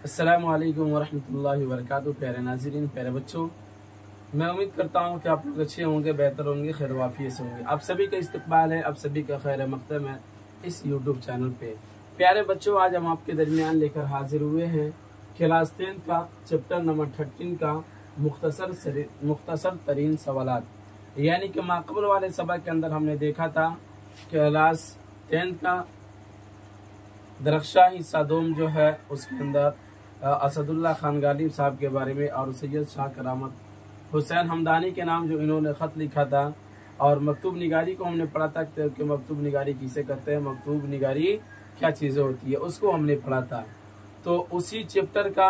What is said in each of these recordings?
अस्सलामु अलैकुम वरहमतुल्लाहि वबरकातुहू। प्यारे नाज़रीन, प्यारे बच्चों, मैं उम्मीद करता हूँ कि आप लोग अच्छे होंगे, बेहतर होंगे, खैर वाफियत से होंगे। आप सभी का इस्तकबाल है, आप सभी का खैर मक़दम है इस यूट्यूब चैनल पे। प्यारे बच्चों, आज हम आपके दरमियान लेकर हाजिर हुए हैं क्लास 10 का चैप्टर नंबर 13 का मुख्तसर तरीन सवालात। यानी कि माक़बल वाले सबक के अंदर हमने देखा था क्लास 10 का दरख्शां हिस्सा दोम जो है उसके अंदर असदुल्ला खान गालिब साहब के बारे में और सैयद शाह करामत हुसैन हमदानी के नाम जो इन्होंने ख़त लिखा था, और मकतूब निगारी को हमने पढ़ा था कि मकतूब निगारी किसे कहते हैं, मकतूब निगारी क्या चीज़ें होती है, उसको हमने पढ़ा था। तो उसी चैप्टर का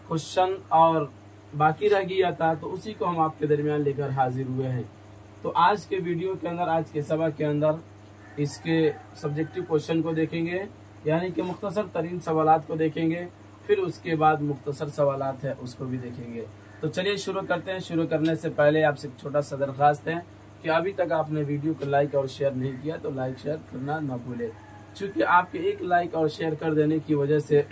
क्वेश्चन और बाकी रह गया था, तो उसी को हम आपके दरमियान लेकर हाजिर हुए हैं। तो आज के वीडियो के अंदर, आज के सबक के अंदर इसके सब्जेक्टिव क्वेश्चन को देखेंगे, यानी कि मुख्तसर तरीन सवालात को देखेंगे, फिर उसके बाद मुख्तसर सवालात है उसको भी देखेंगे। तो चलिए शुरू करते हैं। शुरू करने से पहले आपसे एक छोटा सा दरख्वास्त है कि अभी तक आपने वीडियो को लाइक और शेयर नहीं किया तो लाइक शेयर करना ना भूले, क्योंकि आपके एक लाइक और शेयर कर देने की वजह से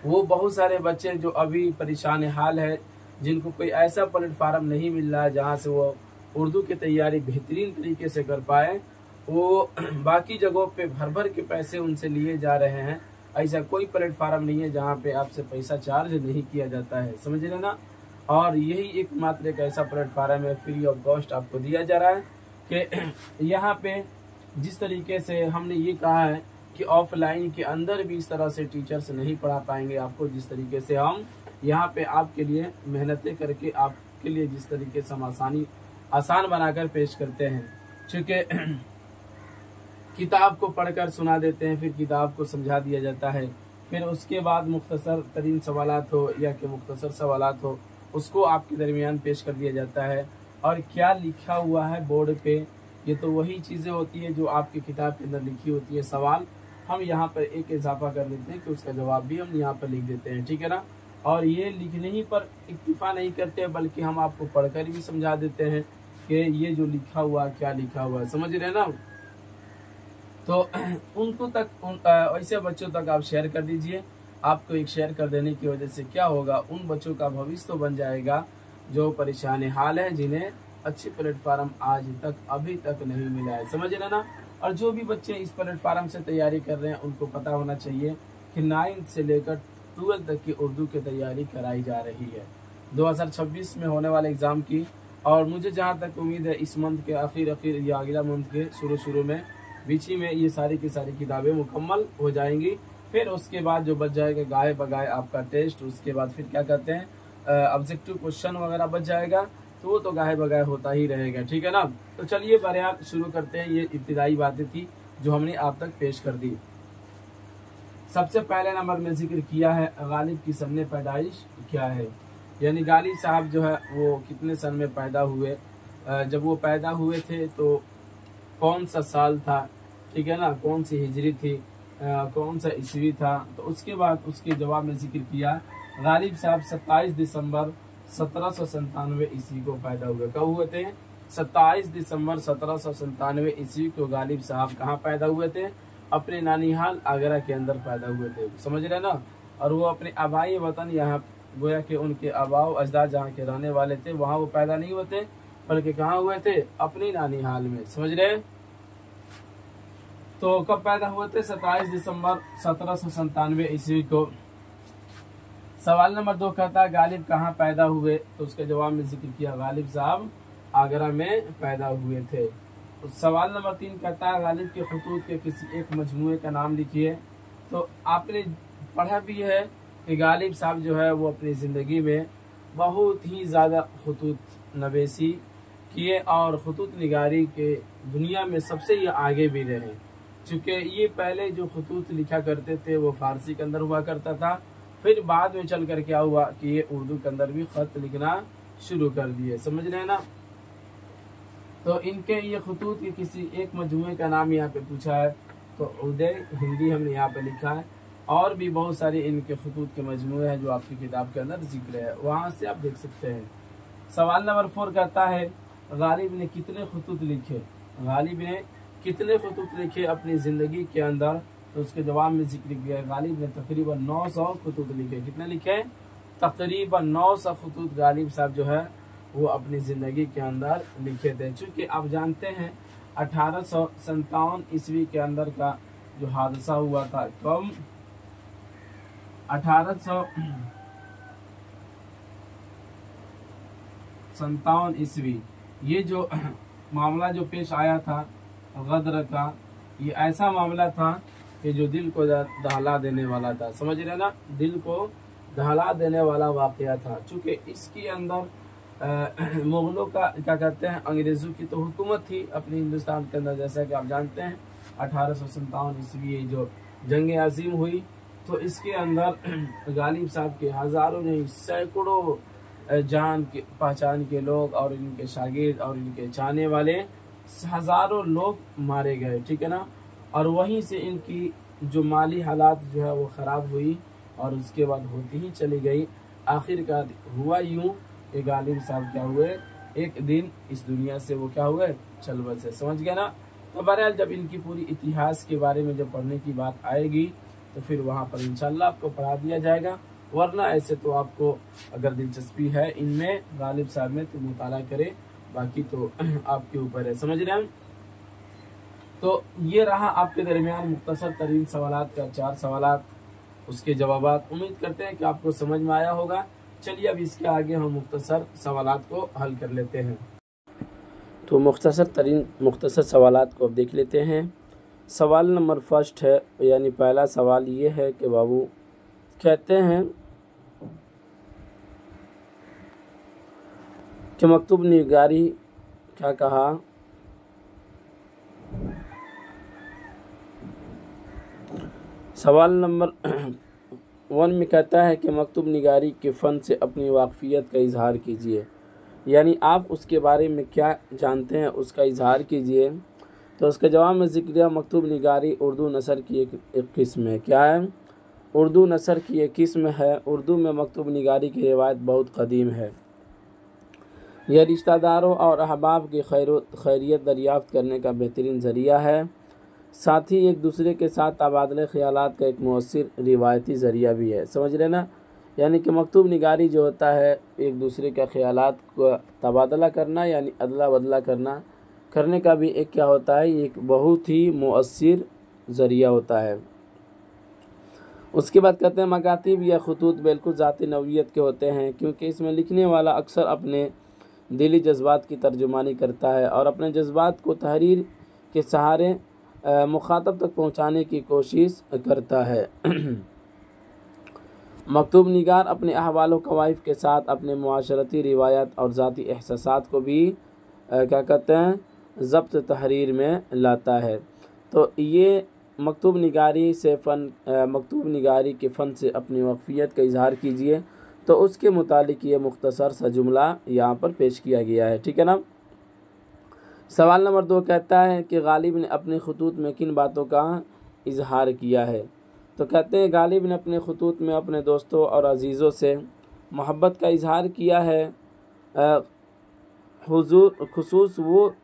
वो बहुत सारे बच्चे जो अभी परेशान हाल है, जिनको कोई ऐसा प्लेटफार्म नहीं मिल रहा है जहाँ से वो उर्दू की तैयारी बेहतरीन तरीके से कर पाए, वो बाकी जगहों पे भर भर के पैसे उनसे लिए जा रहे हैं। ऐसा कोई प्लेटफार्म नहीं है जहाँ पे आपसे पैसा चार्ज नहीं किया जाता है, समझ रहे ना। और यही एकमात्र एक ऐसा प्लेटफार्म है, फ्री ऑफ कॉस्ट आपको दिया जा रहा है कि यहाँ पे जिस तरीके से हमने ये कहा है कि ऑफलाइन के अंदर भी इस तरह से टीचर्स नहीं पढ़ा पाएंगे आपको, जिस तरीके से हम यहाँ पे आपके लिए मेहनतें करके आपके लिए जिस तरीके से हम आसान बनाकर पेश करते हैं। चूँकि किताब को पढ़कर सुना देते हैं, फिर किताब को समझा दिया जाता है, फिर उसके बाद मुख्तसर तरीन सवालात हो या कि मुख्तसर सवालात हो, उसको आपके दरमियान पेश कर दिया जाता है। और क्या लिखा हुआ है बोर्ड पे, ये तो वही चीज़ें होती है जो आपकी किताब के अंदर लिखी होती है। सवाल हम यहाँ पर एक इजाफा कर देते हैं कि उसका जवाब भी हम यहाँ पर लिख देते हैं, ठीक है ना। और ये लिखने ही पर इक्तिफा नहीं करते, बल्कि हम आपको पढ़कर भी समझा देते हैं कि ये जो लिखा हुआ क्या लिखा हुआ है, समझ रहे ना। तो उनको तक ऐसे बच्चों तक आप शेयर कर दीजिए। आपको एक शेयर कर देने की वजह से क्या होगा, उन बच्चों का भविष्य तो बन जाएगा जो परेशान हाल है, जिन्हें अच्छी प्लेटफार्म आज तक अभी तक नहीं मिला है, समझ रहे ना। और जो भी बच्चे इस प्लेटफार्म से तैयारी कर रहे हैं, उनको पता होना चाहिए कि 9th से लेकर 12th तक की उर्दू की तैयारी कराई जा रही है 2026 में होने वाले एग्ज़ाम की। और मुझे जहाँ तक उम्मीद है इस मंथ के आखिर या अगला मंथ के शुरू में बीच ही में ये सारी की सारी किताबें मुकम्मल हो जाएंगी। फिर उसके बाद जो बच जाएगा गाय बगाए आपका टेस्ट, उसके बाद फिर क्या कहते हैं ऑब्जेक्टिव क्वेश्चन वगैरह बच जाएगा, तो वो तो गाय बगाए होता ही रहेगा, ठीक है ना। तो चलिए बरियात शुरू करते हैं। ये इब्तिदाई बातें थी जो हमने आप तक पेश कर दी। सबसे पहले नंबर में जिक्र किया है गालिब की सन पैदाइश क्या है, यानी गालिब साहब जो है वो कितने सन में पैदा हुए, जब वो पैदा हुए थे तो कौन सा साल था, ठीक है ना, कौन सी हिजरी थी, कौन सा ईस्वी था। तो उसके बाद उसके जवाब में जिक्र किया गालिब साहब 27 दिसंबर 1797 ईस्वी को पैदा हुए। कब हुए थे? 27 दिसंबर 1797 ईस्वी को गालिब साहब कहाँ पैदा हुए थे? अपने नानीहाल आगरा के अंदर पैदा हुए थे, समझ रहे ना। और वो अपने आबाई वतन, यहाँ गोया कि उनके आबाओ अजदाद जहाँ के रहने वाले थे, वहाँ वो पैदा नहीं हुए थे, बल्कि कहाँ हुए थे? अपनी नानीहाल में, समझ रहे। तो कब पैदा हुए थे? 27 दिसंबर 1797 ईस्वी को। सवाल नंबर 2 कहता है गालिब कहाँ पैदा हुए, तो उसके जवाब में जिक्र किया गालिब साहब आगरा में पैदा हुए थे। तो सवाल नंबर 3 कहता है गालिब के खतूत के किसी एक मजमूए का नाम लिखिए। तो आपने पढ़ा भी है कि गालिब साहब जो है वो अपनी ज़िंदगी में बहुत ही ज़्यादा खतूत नवेसी किए और खतूत निगारी के दुनिया में सबसे ये आगे भी रहे, चूँकि ये पहले जो खतूत लिखा करते थे वो फ़ारसी के अंदर हुआ करता था, फिर बाद में चल कर क्या हुआ कि ये उर्दू के अंदर भी ख़त लिखना शुरू कर दिए, समझ रहे हैं ना। तो इनके ये खतूत के किसी एक मजमूए का नाम यहाँ पे पूछा है, तो उदय हिंदी हमने यहाँ पे लिखा है, और भी बहुत सारे इनके खतूत के मजमूए हैं जो आपकी किताब के अंदर जिक्र है, वहाँ से आप देख सकते हैं। सवाल नंबर 4 कहता है गालिब ने कितने खतूत लिखे, गालिब ने कितने खतूत लिखे अपनी ज़िंदगी के अंदर तो उसके जवाब में जिक्र किया है गालिब ने तकरीबन 900 खतूत लिखे। कितने लिखे? तकरीबन 900 खतूत गालिब साहब जो है वो अपनी ज़िंदगी के अंदर लिखे थे। चूँकि आप जानते हैं 1857 ईस्वी के अंदर का जो हादसा हुआ था, कब? 1857 ईस्वी, ये जो मामला जो पेश आया था गदर का, ये ऐसा मामला था कि जो दिल को दहला देने वाला था। समझ रहे ना? दिल को दहला देने वाला वाकया था। चूँकि इसके अंदर मुगलों का क्या कहते हैं, अंग्रेज़ों की तो हुकूमत थी अपने हिंदुस्तान के अंदर, जैसा कि आप जानते हैं 1857 ईस्वी जो जंग अजीम हुई, तो इसके अंदर गालिब साहब के हज़ारों नहीं सैकड़ों जान के पहचान के लोग और इनके शागिर्द और इनके चाहने वाले हज़ारों लोग मारे गए। ठीक है ना? और वहीं से इनकी जो माली हालात जो है वो ख़राब हुई और उसके बाद होती ही चली गई। आखिरकार हुआ यूँ कि गालिब साहब क्या हुए, एक दिन इस दुनिया से वो क्या हुए, चल बसे। समझ गया ना? तो बहरहाल जब इनकी पूरी इतिहास के बारे में जब पढ़ने की बात आएगी तो फिर वहाँ पर इंशाल्लाह आपको पढ़ा दिया जाएगा, वरना ऐसे तो आपको अगर दिलचस्पी है इनमें गालिब साहब में तो मुताला करे, बाकी तो आपके ऊपर है। समझ रहे हैं? तो ये रहा आपके दरमियान मुख्तसर तरीन सवालात का 4 सवालात, उसके जवाबात। उम्मीद करते हैं कि आपको समझ में आया होगा। चलिए अब इसके आगे हम मुख्तसर सवालात को हल कर लेते हैं। तो मुख्तसर सवालात को अब देख लेते हैं। सवाल नंबर फर्स्ट है, यानी पहला सवाल ये है कि बाबू कहते हैं कि मकतूब निगारी क्या कहा? सवाल नंबर 1 में कहता है कि मकतूब निगारी के फ़न से अपनी वाक़फ़ियत का इजहार कीजिए, यानी आप उसके बारे में क्या जानते हैं उसका इजहार कीजिए। तो उसके जवाब में ज़िक्र मकतूब निगारी उर्दू नसर की एक किस्म है। क्या है? उर्दू नसर की एक किस्म है। उर्दू में मकतूब निगारी की रिवायत बहुत क़दीम है। यह रिश्तेदारों और अहबाब की खैरियत दरियाफ़्त करने का बेहतरीन ज़रिया है, साथ ही एक दूसरे के साथ तबादले ख़यालात का एक मौसर रिवायती ज़रिया भी है। समझ रहे ना? यानी कि मकतूब निगारी जो होता है एक दूसरे के ख़यालात को तबादला करना, यानी अदला बदला करने का भी एक क्या होता है, एक बहुत ही मौसर ज़रिया होता है। उसके बाद कहते हैं मकातिब या ख़ुतूत बिल्कुल ज़ाती नौइयत के होते हैं, क्योंकि इसमें लिखने वाला अक्सर अपने दिली जज्बात की तर्जुमानी करता है और अपने जज्बात को तहरीर के सहारे मुखातब तक पहुँचाने की कोशिश करता है। मकतूब निगार अपने अहवाल कवाइफ के साथ अपने मुआशरती रिवायत और ज़ाती एहसासात को भी क्या कहते हैं, ज़ब्त तहरीर में लाता है। तो ये मकतूब निगारी के फ़न से अपनी वाक़फ़ियत का इजहार कीजिए, तो उसके मुतालिक ये मुख्तसर सा जुमला यहाँ पर पेश किया गया है। ठीक है ना? सवाल नंबर 2 कहता है कि गालिब ने अपने खतूत में किन बातों का इजहार किया है? तो कहते हैं गालिब ने अपने खतूत में अपने दोस्तों और अजीज़ों से मोहब्बत का इजहार किया है। खुसूस वो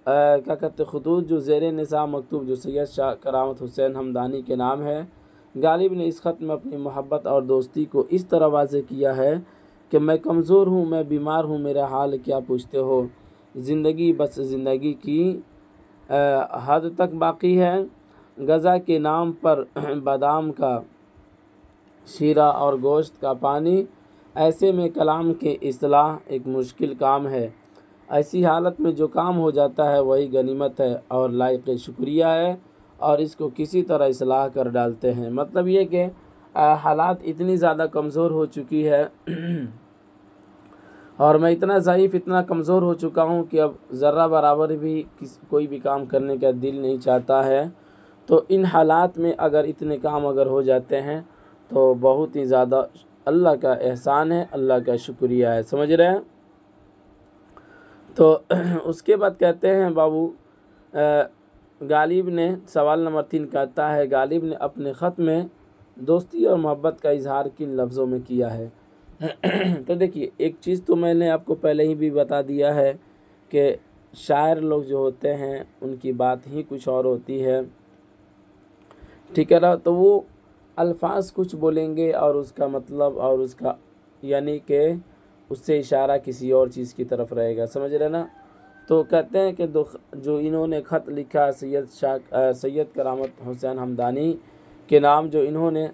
क्या कहते हैं खतूत जो ज़ेर निज़ाम मकतूब जो सैयद शाह करामत हुसैन हमदानी के नाम है। गालिब ने इस ख़त में अपनी मोहब्बत और दोस्ती को इस तरह वाज़ेह किया है कि मैं कमज़ोर हूँ, मैं बीमार हूँ, मेरा हाल क्या पूछते हो, ज़िंदगी बस ज़िंदगी की हद तक बाकी है, गज़ा के नाम पर बादाम का शीरा और गोश्त का पानी, ऐसे में कलाम के इस्लाह एक मुश्किल काम है, ऐसी हालत में जो काम हो जाता है वही गनीमत है और लायक शुक्रिया है और इसको किसी तरह इस्लाह कर डालते हैं। मतलब ये कि हालात इतनी ज़्यादा कमज़ोर हो चुकी है और मैं इतना ज़ईफ़ इतना कमज़ोर हो चुका हूँ कि अब ज़र्रा बराबर भी कोई भी काम करने का दिल नहीं चाहता है। तो इन हालात में अगर इतने काम अगर हो जाते हैं तो बहुत ही ज़्यादा अल्लाह का एहसान है, अल्लाह का शुक्रिया है। समझ रहे हैं? तो उसके बाद कहते हैं बाबू गालिब ने सवाल नंबर 3 कहता है गालिब ने अपने ख़त में दोस्ती और मोहब्बत का इजहार किन लफ्ज़ों में किया है? तो देखिए, एक चीज़ तो मैंने आपको पहले ही भी बता दिया है कि शायर लोग जो होते हैं उनकी बात ही कुछ और होती है। ठीक है ना। तो वो अल्फाज कुछ बोलेंगे और उसका मतलब और उसका यानी कि उससे इशारा किसी और चीज़ की तरफ रहेगा, समझ रहे ना। तो कहते हैं कि जो इन्होंने ख़त लिखा सैयद करामत हुसैन हमदानी के नाम, जो इन्होंने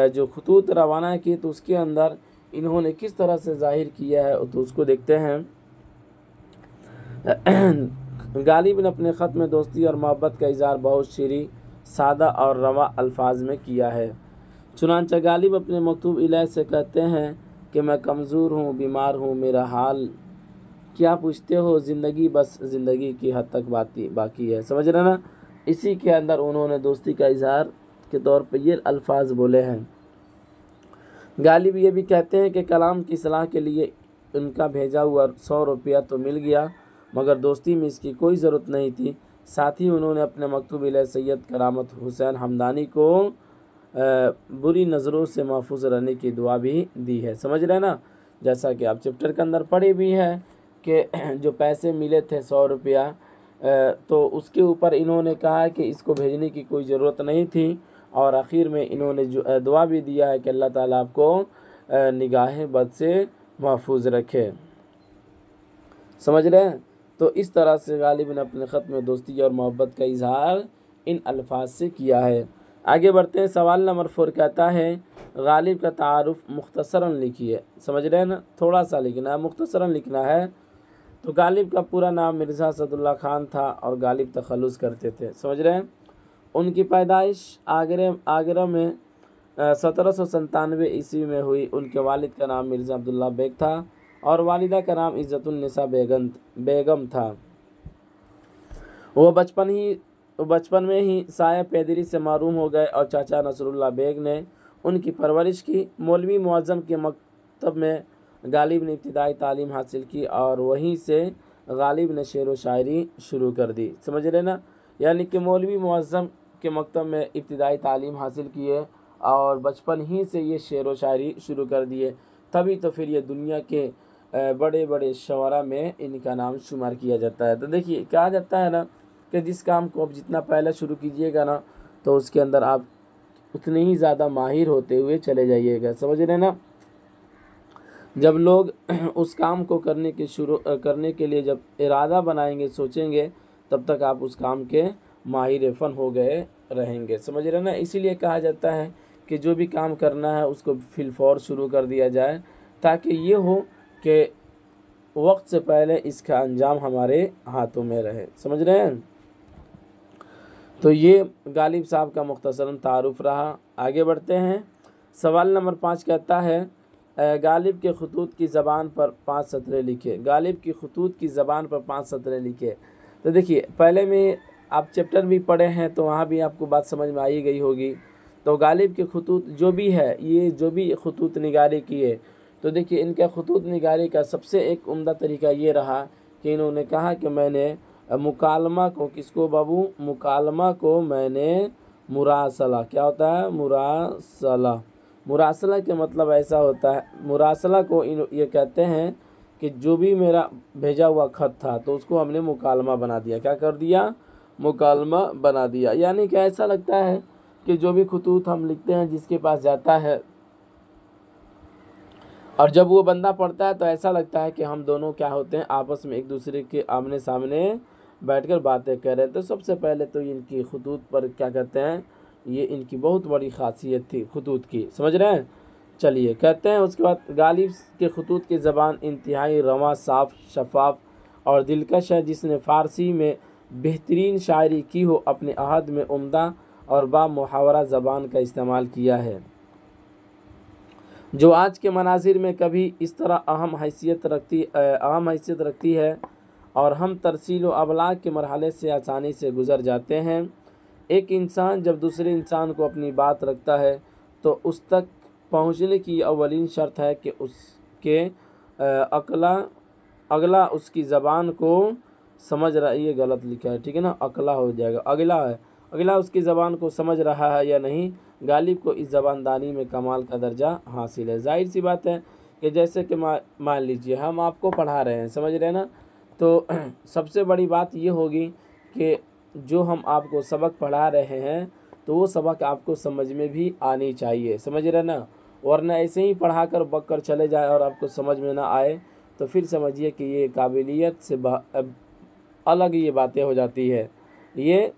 जो खतूत रवाना की, तो उसके अंदर इन्होंने किस तरह से ज़ाहिर किया है तो उसको देखते हैं। गालिब ने अपने ख़त में दोस्ती और मोहब्बत का इज़हार बहुत शीरी, सादा और रवा अल्फाज में किया है। चुनांचे गालिब अपने मकतूब इलाह से कहते हैं कि मैं कमज़ोर हूँ, बीमार हूँ, मेरा हाल क्या पूछते हो, ज़िंदगी बस ज़िंदगी की हद तक बाकी है, समझ रहे ना। इसी के अंदर उन्होंने दोस्ती का इज़हार के तौर पर ये अल्फाज बोले हैं। गालिब ये भी कहते हैं कि कलाम की सलाह के लिए उनका भेजा हुआ 100 रुपया तो मिल गया, मगर दोस्ती में इसकी कोई ज़रूरत नहीं थी। साथ ही उन्होंने अपने मकतूब इलाह सैयद करामत हुसैन हमदानी को बुरी नज़रों से महफूज रहने की दुआ भी दी है, समझ रहे ना। जैसा कि आप चैप्टर के अंदर पढ़े भी हैं कि जो पैसे मिले थे 100 रुपया, तो उसके ऊपर इन्होंने कहा कि इसको भेजने की कोई ज़रूरत नहीं थी, और आखिर में इन्होंने जो दुआ भी दिया है कि अल्लाह ताला आपको निगाह बद से महफूज रखे, समझ रहे हैं। तो इस तरह से गालिब ने अपने ख़त में दोस्ती और मोहब्बत का इजहार इन अल्फाज से किया है। आगे बढ़ते हैं। सवाल नंबर 4 कहता है गालिब का तारुफ मुख्तसरन लिखिए, समझ रहे हैं ना, थोड़ा सा लिखना है, मुख्तसरन लिखना है। तो गालिब का पूरा नाम मिर्ज़ा असदुल्ला खान था और गालिब तखल्लुस करते थे, समझ रहे हैं। उनकी पैदाइश आगरा में 1797 ईस्वी में हुई। उनके वालिद का नाम मिर्ज़ा अब्दुल्ला बेग था और वालिदा का नाम इज़्ज़तुन्निसा बेगम था। वो बचपन में ही साया पैदरी से मारूम हो गए और चाचा नसरुल्ला बेग ने उनकी परवरिश की। मौलवी मुअज़्ज़म के मकतब में गालिब ने इब्तिदाई तालीम हासिल की और वहीं से गालिब ने शेर व शायरी शुरू कर दी, समझ रहे ना। यानी कि मौलवी मुअज़्ज़म के मकतब में इब्तिदाई तालीम हासिल किए और बचपन ही से ये शेर व शायरी शुरू कर दिए, तभी तो फिर ये दुनिया के बड़े बड़े शवरा में इनका नाम शुमार किया जाता है। तो देखिए कहा जाता है ना कि जिस काम को आप जितना पहले शुरू कीजिएगा ना, तो उसके अंदर आप उतने ही ज़्यादा माहिर होते हुए चले जाइएगा, समझ रहे ना। जब लोग उस काम को करने के लिए जब इरादा बनाएंगे, सोचेंगे, तब तक आप उस काम के माहिर फ़न हो गए रहेंगे, समझ रहे ना। इसीलिए कहा जाता है कि जो भी काम करना है उसको फिलफौर शुरू कर दिया जाए, ताकि ये हो कि वक्त से पहले इसका अंजाम हमारे हाथों में रहे, समझ रहे हैं। तो ये गालिब साहब का मुख्तसरन तारुफ रहा। आगे बढ़ते हैं। सवाल नंबर 5 कहता है गालिब के खतूत की ज़बान पर 5 सतरें लिखे। गालिब की खतूत की ज़बान पर 5 सतरें लिखे। तो देखिए पहले में आप चैप्टर भी पढ़े हैं तो वहाँ भी आपको बात समझ में आई गई होगी। तो गालिब के खतूत जो भी है, ये जो भी खतूत निगारी किए, तो देखिए इनका खतूत निगारी का सबसे एक उम्दा तरीका ये रहा कि इन्होंने कहा कि मैंने मुकालमा को, किसको बाबू, मुकालमा को मैंने मुरासला, क्या होता है मुरासला के मतलब ऐसा होता है, मुरासला को ये कहते हैं कि जो भी मेरा भेजा हुआ ख़त था तो उसको हमने मुकालमा बना दिया। क्या कर दिया? मुकालमा बना दिया। यानी कि ऐसा लगता है कि जो भी खतूत हम लिखते हैं जिसके पास जाता है और जब वो बंदा पढ़ता है तो ऐसा लगता है कि हम दोनों क्या होते हैं, आपस में एक दूसरे के आमने सामने बैठकर बातें कर रहे हैं। तो सबसे पहले तो इनकी खतूत पर क्या कहते हैं, ये इनकी बहुत बड़ी खासियत थी खतूत की, समझ रहे हैं। चलिए कहते हैं उसके बाद गालिब के खतूत की ज़बान इंतहाई रवां, साफ़, शफाफ और दिलकश है। जिसने फ़ारसी में बेहतरीन शायरी की हो, अपने अहद में उम्दा और बामुहावरा ज़बान का इस्तेमाल किया है, जो आज के मनाजिर में कभी इस तरह अहम हैसियत रखती है और हम तरसील व अबलाग के मरहले से आसानी से गुज़र जाते हैं। एक इंसान जब दूसरे इंसान को अपनी बात रखता है तो उस तक पहुंचने की अवलीन शर्त है कि उसके अगला उसकी ज़बान को समझ रहा है। ये गलत लिखा है, ठीक है ना, अगला हो जाएगा, अगला है, अगला उसकी ज़बान को समझ रहा है या नहीं। गालिब को इस ज़बानदानी में कमाल का दर्जा हासिल है। जाहिर सी बात है कि जैसे कि मान लीजिए हम आपको पढ़ा रहे हैं, समझ रहे हैं ना, तो सबसे बड़ी बात ये होगी कि जो हम आपको सबक पढ़ा रहे हैं तो तो वो सबक आपको समझ में भी आनी चाहिए, समझ रहे ना। वरना ऐसे ही पढ़ा कर बक कर चले जाए और आपको समझ में ना आए तो फिर समझिए कि ये काबिलियत से अलग ये बातें हो जाती है, ये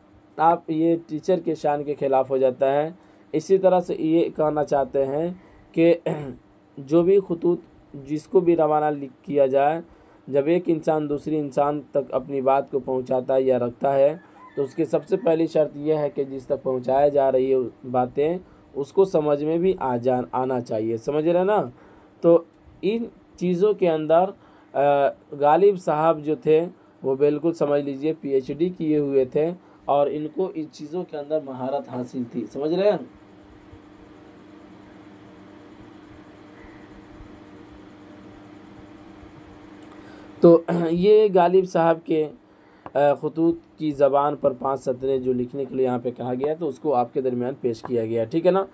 टीचर के शान के ख़िलाफ़ हो जाता है। इसी तरह से ये कहना चाहते हैं कि जो भी खतूत जिसको भी रवाना किया जाए, जब एक इंसान दूसरी इंसान तक अपनी बात को पहुंचाता है या रखता है तो उसकी सबसे पहली शर्त यह है कि जिस तक पहुंचाया जा रही है बातें उसको समझ में भी आना चाहिए, समझ रहे ना। तो इन चीज़ों के अंदर गालिब साहब जो थे वो बिल्कुल समझ लीजिए PhD किए हुए थे और इनको इन चीज़ों के अंदर महारत हासिल थी, समझ रहे हैं। तो ये गालिब साहब के खतूत की ज़बान पर 5 सतरें जो लिखने के लिए यहाँ पे कहा गया तो उसको आपके दरमियान पेश किया गया, ठीक है ना।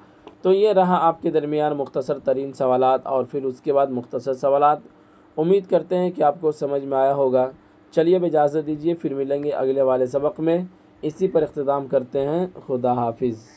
तो ये रहा आपके दरमियान मुख्तसर तरीन सवालात और फिर उसके बाद मुख्तसर सवालात। उम्मीद करते हैं कि आपको समझ में आया होगा। चलिए अब इजाज़त दीजिए, फिर मिलेंगे अगले वाले सबक में। इसी पर इख्तिताम करते हैं। खुदा हाफिज़।